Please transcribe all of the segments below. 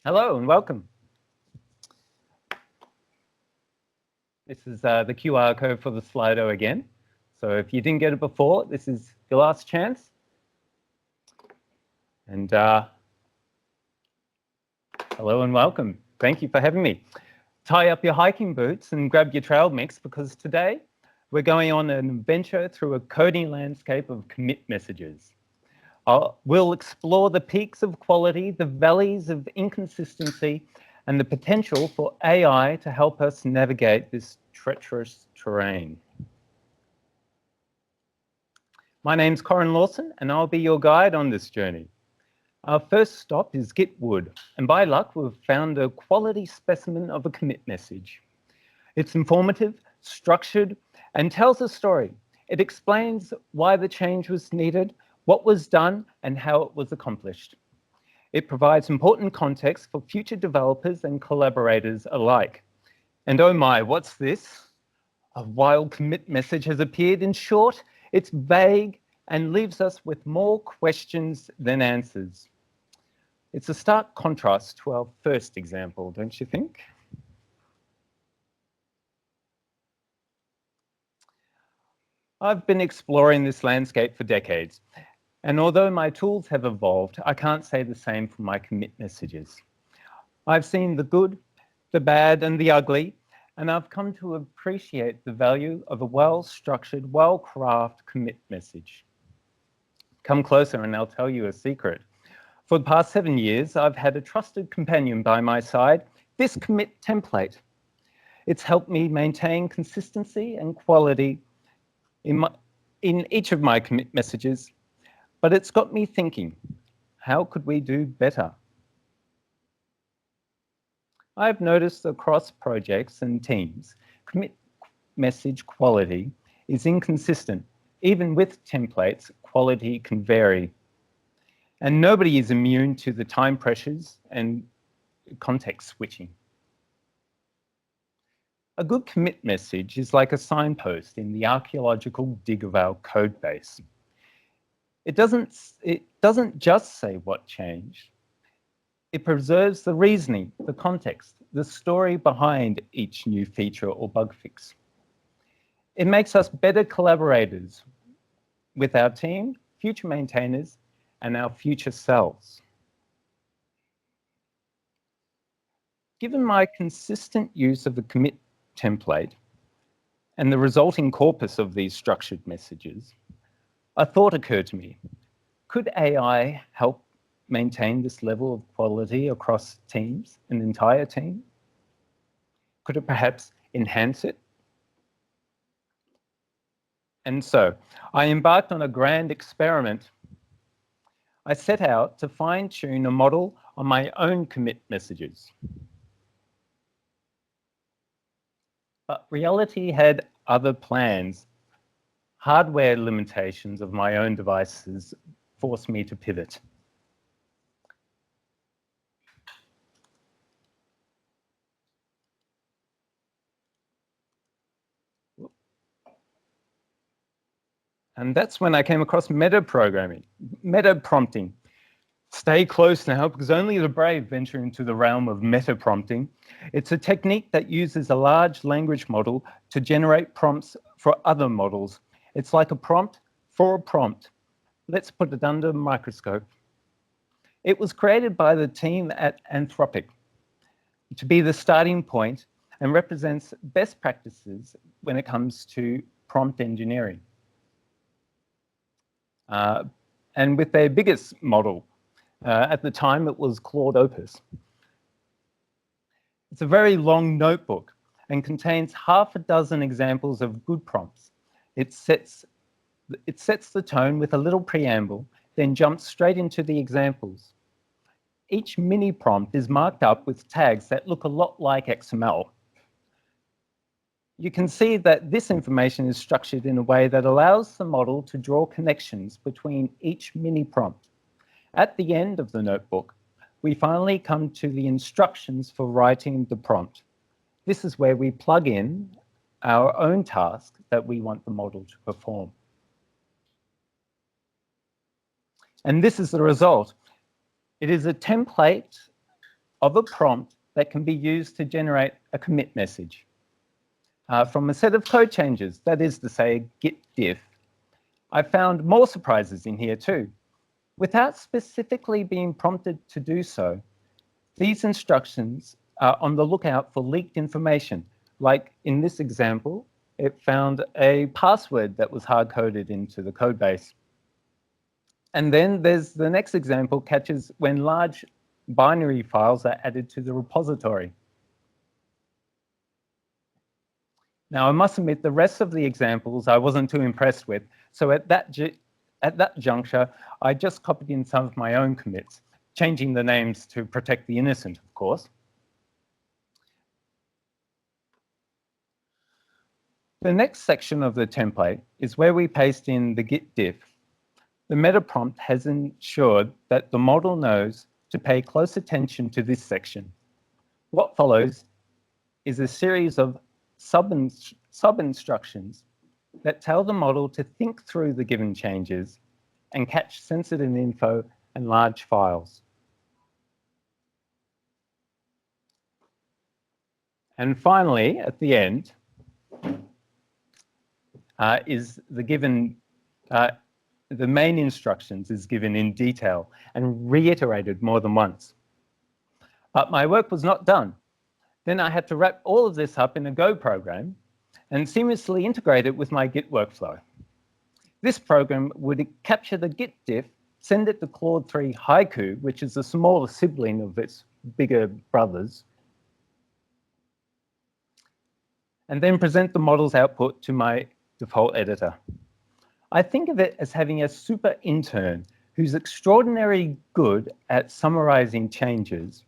Hello and welcome. This is the QR code for the Slido again. So if you didn't get it before, this is your last chance. And hello and welcome. Thank you for having me. Tie up your hiking boots and grab your trail mix because today we're going on an adventure through a coding landscape of commit messages. We'll explore the peaks of quality, the valleys of inconsistency, and the potential for AI to help us navigate this treacherous terrain. My name's Corin Lawson, and I'll be your guide on this journey. Our first stop is Gitwood, and by luck, we've found a quality specimen of a commit message. It's informative, structured, and tells a story. It explains why the change was needed, what was done, and how it was accomplished. It provides important context for future developers and collaborators alike. And oh my, what's this? A wild commit message has appeared. In short, it's vague and leaves us with more questions than answers. It's a stark contrast to our first example, don't you think? I've been exploring this landscape for decades, and although my tools have evolved, I can't say the same for my commit messages. I've seen the good, the bad, and the ugly, and I've come to appreciate the value of a well-structured, well-crafted commit message. Come closer and I'll tell you a secret. For the past 7 years, I've had a trusted companion by my side, this commit template. It's helped me maintain consistency and quality in each of my commit messages, but it's got me thinking, how could we do better? I've noticed across projects and teams, commit message quality is inconsistent. Even with templates, quality can vary. And nobody is immune to the time pressures and context switching. A good commit message is like a signpost in the archaeological dig of our code base. It doesn't just say what changed. It preserves the reasoning, the context, the story behind each new feature or bug fix. It makes us better collaborators with our team, future maintainers, and our future selves. Given my consistent use of the commit template and the resulting corpus of these structured messages, a thought occurred to me. Could AI help maintain this level of quality across teams, an entire team? Could it perhaps enhance it? And so I embarked on a grand experiment. I set out to fine-tune a model on my own commit messages. But reality had other plans. Hardware limitations of my own devices forced me to pivot. And that's when I came across meta programming, meta prompting. Stay close now, because only the brave venture into the realm of meta prompting. It's a technique that uses a large language model to generate prompts for other models. It's like a prompt for a prompt. Let's put it under a microscope. It was created by the team at Anthropic to be the starting point and represents best practices when it comes to prompt engineering. And with their biggest model, at the time it was Claude Opus. It's a very long notebook and contains half a dozen examples of good prompts. It sets the tone with a little preamble, then jumps straight into the examples. Each mini prompt is marked up with tags that look a lot like XML. You can see that this information is structured in a way that allows the model to draw connections between each mini prompt. At the end of the notebook, we finally come to the instructions for writing the prompt. This is where we plug in our own task that we want the model to perform. And this is the result. It is a template of a prompt that can be used to generate a commit message. From a set of code changes, that is to say, git diff, I found more surprises in here too. Without specifically being prompted to do so, these instructions are on the lookout for leaked information. Like in this example, it found a password that was hard-coded into the code base. And then there's the next example, catches when large binary files are added to the repository. Now, I must admit, the rest of the examples I wasn't too impressed with, so at that juncture, I just copied in some of my own commits, changing the names to protect the innocent, of course. The next section of the template is where we paste in the git diff. The meta prompt has ensured that the model knows to pay close attention to this section. What follows is a series of sub-instructions that tell the model to think through the given changes and catch sensitive info and large files. And finally, at the end, is the given, the main instructions is given in detail and reiterated more than once. But my work was not done. Then I had to wrap all of this up in a Go program and seamlessly integrate it with my Git workflow. This program would capture the Git diff, send it to Claude 3 Haiku, which is a smaller sibling of its bigger brothers, and then present the model's output to my default editor. I think of it as having a super intern who's extraordinarily good at summarizing changes,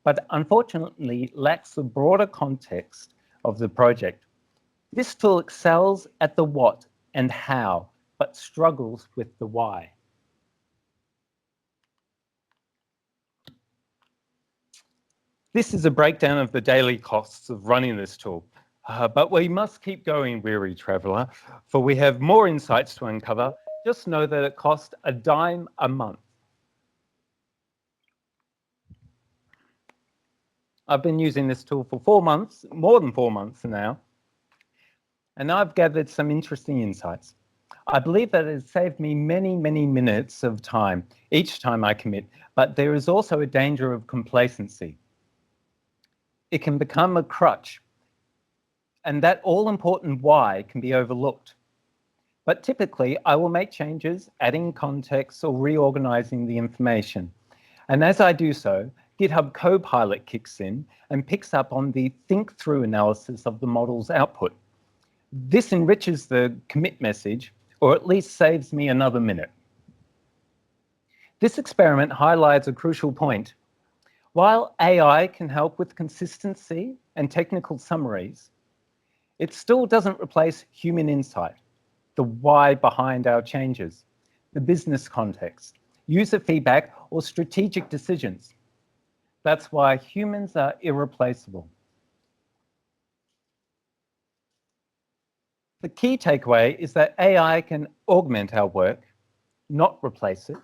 but unfortunately lacks the broader context of the project. This tool excels at the what and how, but struggles with the why. This is a breakdown of the daily costs of running this tool. But we must keep going, weary traveler, for we have more insights to uncover. Just know that it costs $0.10 a month. I've been using this tool for 4 months, more than 4 months now, and I've gathered some interesting insights. I believe that it has saved me many, many minutes of time each time I commit, but there is also a danger of complacency. It can become a crutch, and that all-important why can be overlooked. But typically, I will make changes, adding context or reorganizing the information. And as I do so, GitHub Copilot kicks in and picks up on the think-through analysis of the model's output. This enriches the commit message, or at least saves me another minute. This experiment highlights a crucial point. While AI can help with consistency and technical summaries, it still doesn't replace human insight, the why behind our changes, the business context, user feedback, or strategic decisions. That's why humans are irreplaceable. The key takeaway is that AI can augment our work, not replace it.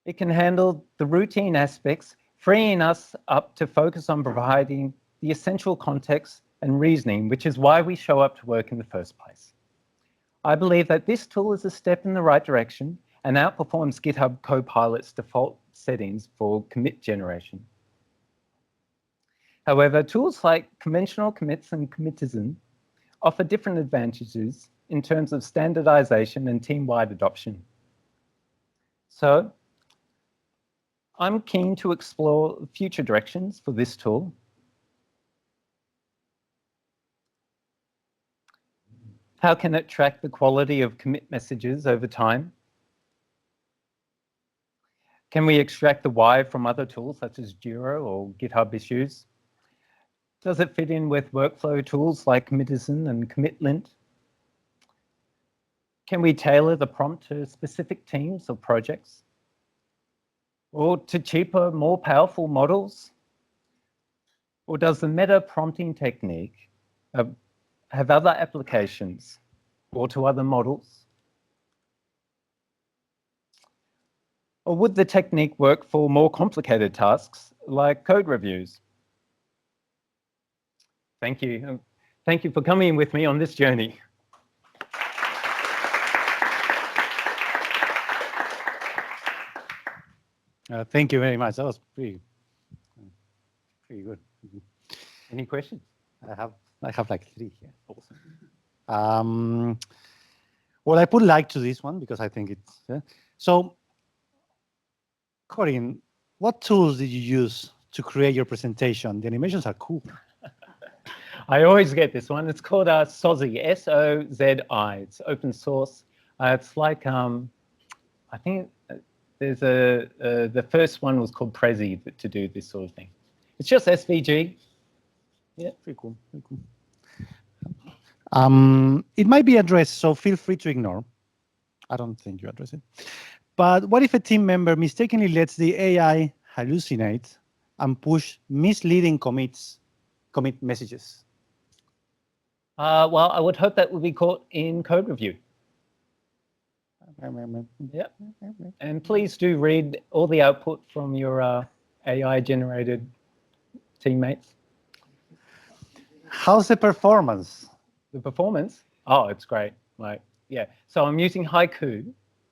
It can handle the routine aspects, freeing us up to focus on providing the essential context and reasoning, which is why we show up to work in the first place. I believe that this tool is a step in the right direction and outperforms GitHub Copilot's default settings for commit generation. However, tools like conventional commits and commitism offer different advantages in terms of standardization and team-wide adoption. So I'm keen to explore future directions for this tool. How can it track the quality of commit messages over time? Can we extract the why from other tools such as Jira or GitHub issues? Does it fit in with workflow tools like Commitism and Commitlint? Can we tailor the prompt to specific teams or projects? Or to cheaper, more powerful models? Or does the meta prompting technique have other applications or to other models? Or would the technique work for more complicated tasks like code reviews? Thank you. Thank you for coming with me on this journey. Thank you very much. That was pretty good. Any questions? I have like 3 here. Awesome. Well, I put like to this one because I think it's so. Corin, what tools did you use to create your presentation? The animations are cool. I always get this one. It's called SOZI, S-O-Z-I. It's open source. It's like I think there's the first one was called Prezi to do this sort of thing. It's just SVG. Yeah, Pretty cool. Pretty cool. It might be addressed, so feel free to ignore. I don't think you address it. But what if a team member mistakenly lets the AI hallucinate and push misleading commit messages? Well, I would hope that would be caught in code review. Yeah. And please do read all the output from your AI-generated teammates. How's the performance? The performance? Oh, it's great. Like, yeah. So I'm using Haiku,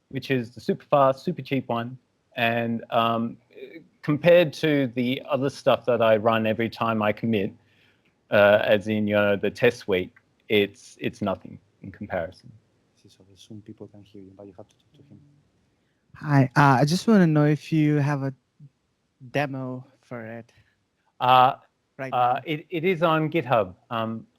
which is the super fast, super cheap one. And compared to the other stuff that I run every time I commit, as in, the test suite, it's nothing in comparison. So soon people can hear you, but you have to talk to him. Hi, I just want to know if you have a demo for it. Right now. It is on GitHub.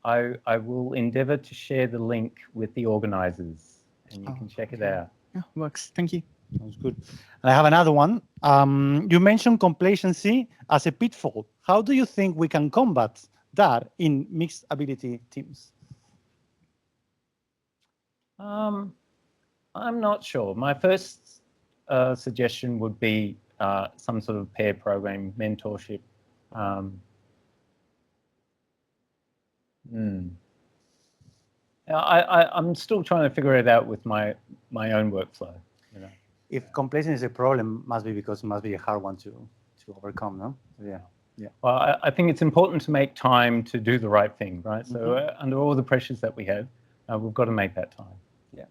I will endeavor to share the link with the organizers, and you can check it out. Yeah, works. Thank you. Sounds good. And I have another one. You mentioned complacency as a pitfall. How do you think we can combat that in mixed ability teams? I'm not sure. My first suggestion would be some sort of pair program mentorship. I'm still trying to figure it out with my own workflow. If complacency is a problem, must be because it must be a hard one to overcome, no? Yeah. Yeah. Well, I think it's important to make time to do the right thing, right? So under all the pressures that we have, we've got to make that time. Yeah.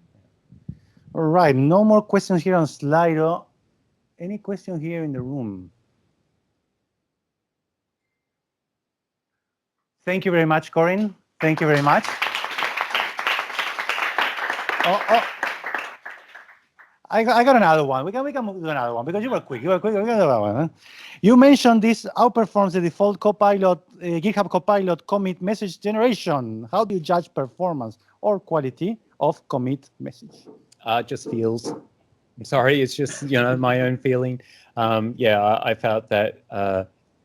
All right. No more questions here on Slido. Any question here in the room? Thank you very much, Corin. Thank you very much. I got another one. We can move to another one because you were quick. We got another one. Huh? You mentioned this outperforms the default Copilot, GitHub Copilot commit message generation. How do you judge performance or quality of commit message? Just feels. I'm sorry, it's just my own feeling. Yeah, I felt that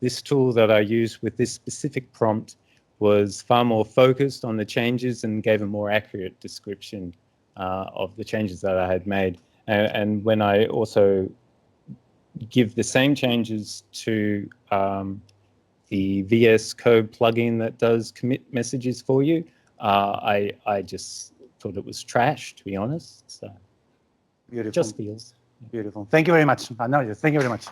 this tool that I used with this specific prompt was far more focused on the changes and gave a more accurate description of the changes that I had made. And when I also give the same changes to the VS Code plugin that does commit messages for you, I just thought it was trash, to be honest. So beautiful. Just feels. Beautiful. Thank you very much. Thank you very much.